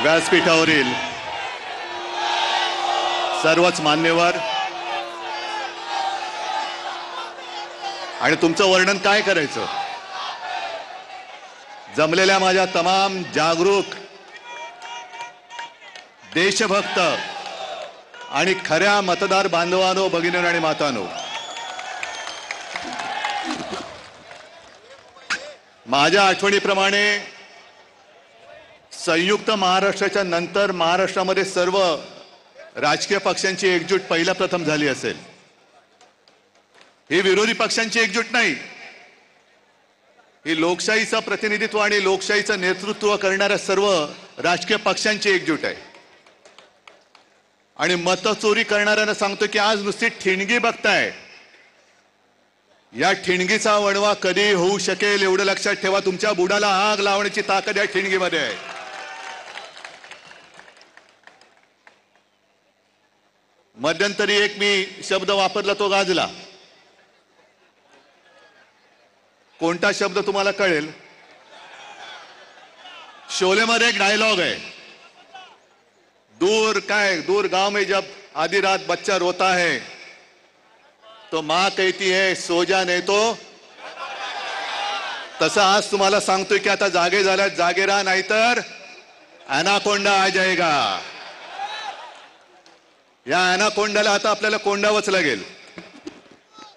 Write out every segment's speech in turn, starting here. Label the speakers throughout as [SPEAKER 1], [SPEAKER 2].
[SPEAKER 1] व्यासपीठावरील सर्वच मान्यवर आणि तुमचं वर्णन काय करायचं, जमलेल्या माझ्या तमाम जागरूक देशभक्त आणि खऱ्या मतदार बांधवांनो, भगिनींनो आणि मातांनो, माझ्या आठवणीप्रमाणे संयुक्त महाराष्ट्राच्या नंतर महाराष्ट्रामध्ये सर्व राजकीय पक्षांची एकजूट पहिल्या प्रथम झाली असेल. ही विरोधी पक्षांची एकजूट नाही, ही लोकशाहीचं प्रतिनिधित्व आणि लोकशाहीचं नेतृत्व करणाऱ्या सर्व राजकीय पक्षांची एकजूट आहे. आणि मतचोरी करणाऱ्यांना सांगतो की आज नुसती ठिणगी बघताय, या ठिणगीचा वणवा कधी होऊ शकेल एवढं लक्षात ठेवा. तुमच्या बुडाला आग लावण्याची ताकद या ठिणगीमध्ये आहे. मध्यंतरी एक मी शब्द वापरला, तो गाजला. कोणता शब्द तुम्हाला कळेल? शोलेमध्ये एक डायलॉग आहे, दूर गांव में जब आधी रात बच्चा रोता है तो माँ कहती है सो जा नहीं तो. तसं आज तुम्हाला सांगतोय की आता जागे झाल्यात, जागे राहा, नाहीतर अनाकोंडा आ जाएगा. या अनाकोंडाला आता आपल्याला कोंडावंच लागेल,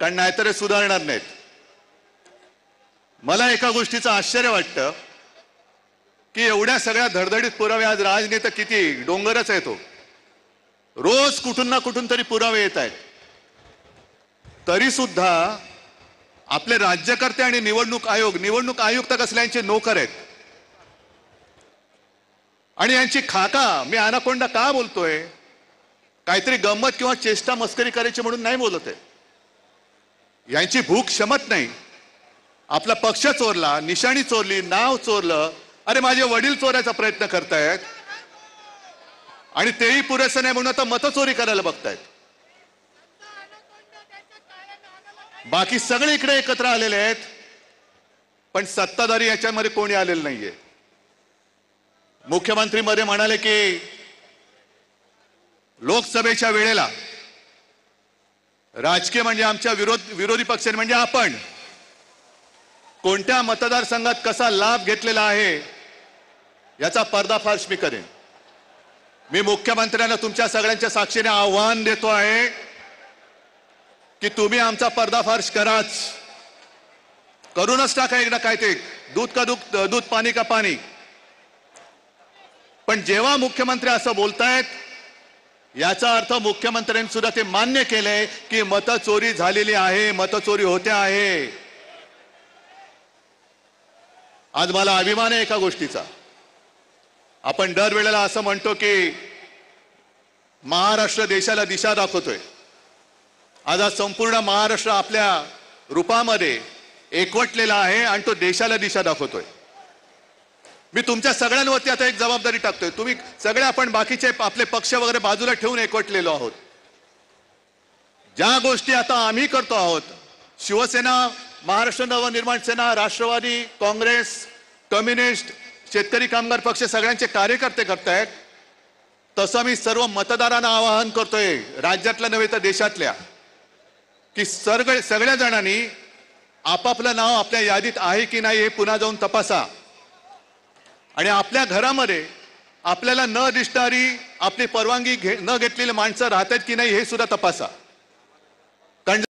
[SPEAKER 1] कारण नाहीतर सुधारणार नाहीत. मला एका गोष्टीचं आश्चर्य वाटतं की एवढ्या सगळ्या धडधडीत पुरावे, आज राजनेता किती डोंगरच आहे तो, रोज कुठून ना कुठून तरी पुरावे येत आहेत, तरी सुद्धा आपले राज्यकर्ते आणि निवडणूक आयुक्त कसल्यांचे नोकर आहेत. आणि यांची खाका, मी अनाकोंडा का बोलतोय, काहीतरी गंमत किंवा चेष्टा मस्करी करायची म्हणून नाही बोलत आहे. यांची भूक क्षमत नाही. आपला पक्ष चोरला, निशाणी चोरली, नाव चोरलं, अरे माझे वडील चोरायचा प्रयत्न करतायत आणि तेही पुरेसं नाही म्हणून आता मतचोरी करायला बघतायत. बाकी सगळे इकडे एकत्र आलेले आहेत, पण सत्ताधारी याच्यामध्ये कोणी आलेलं नाहीये. मुख्यमंत्री मध्ये म्हणाले की लोकसभेच्या वेळेला राजकीय म्हणजे आमच्या विरोधी पक्ष म्हणजे आपण कोणत्या मतदारसंघात कसा लाभ घेतलेला आहे याचा पर्दाफाश मी करेन. मी मुख्यमंत्र्यांना तुमच्या सगळ्यांच्या साक्षीने आव्हान देतो आहे की तुम्ही आमचा पर्दाफाश कराच, करूनच टाका एकदा. काय ते दूध का दूध, पाणी का पाणी. पण जेव्हा मुख्यमंत्री असं बोलतायत, याचा अर्थ मुख्यमंत्र्यांनी सुद्धा ते मान्य केलंय की मतचोरी झालेली आहे, मतचोरी होते आहे. आज मला अभिमान आहे एका गोष्टीचा. आपण दरवेळेला असं म्हणतो की महाराष्ट्र देशाला दिशा दाखवतोय. आज संपूर्ण महाराष्ट्र आपल्या रूपामध्ये एकवटलेला आहे आणि तो देशाला दिशा दाखवतोय. मी तुमच्या सगळ्यांवरती आता एक जबाबदारी टाकतोय. तुम्ही सगळे, आपण बाकीचे आपले पक्ष वगैरे बाजूला ठेवून एकवटलेलो आहोत. ज्या गोष्टी आता आम्ही करतो आहोत, शिवसेना, महाराष्ट्र नवनिर्माण सेना, राष्ट्रवादी काँग्रेस, कम्युनिस्ट, शेतकरी कामगार पक्ष सगळ्यांचे कार्यकर्ते करतायत, तसं मी सर्व मतदारांना आवाहन करतोय, राज्यातल्या नव्हे तर देशातल्या, की सगळ्या जणांनी आपापलं नाव आपल्या यादीत आहे की नाही हे पुन्हा जाऊन तपासा. आणि आपल्या घरामध्ये आपल्याला न दिसणारी, आपली परवानगी न घेतलेली माणसं राहतात की नाही हे सुद्धा तपासा.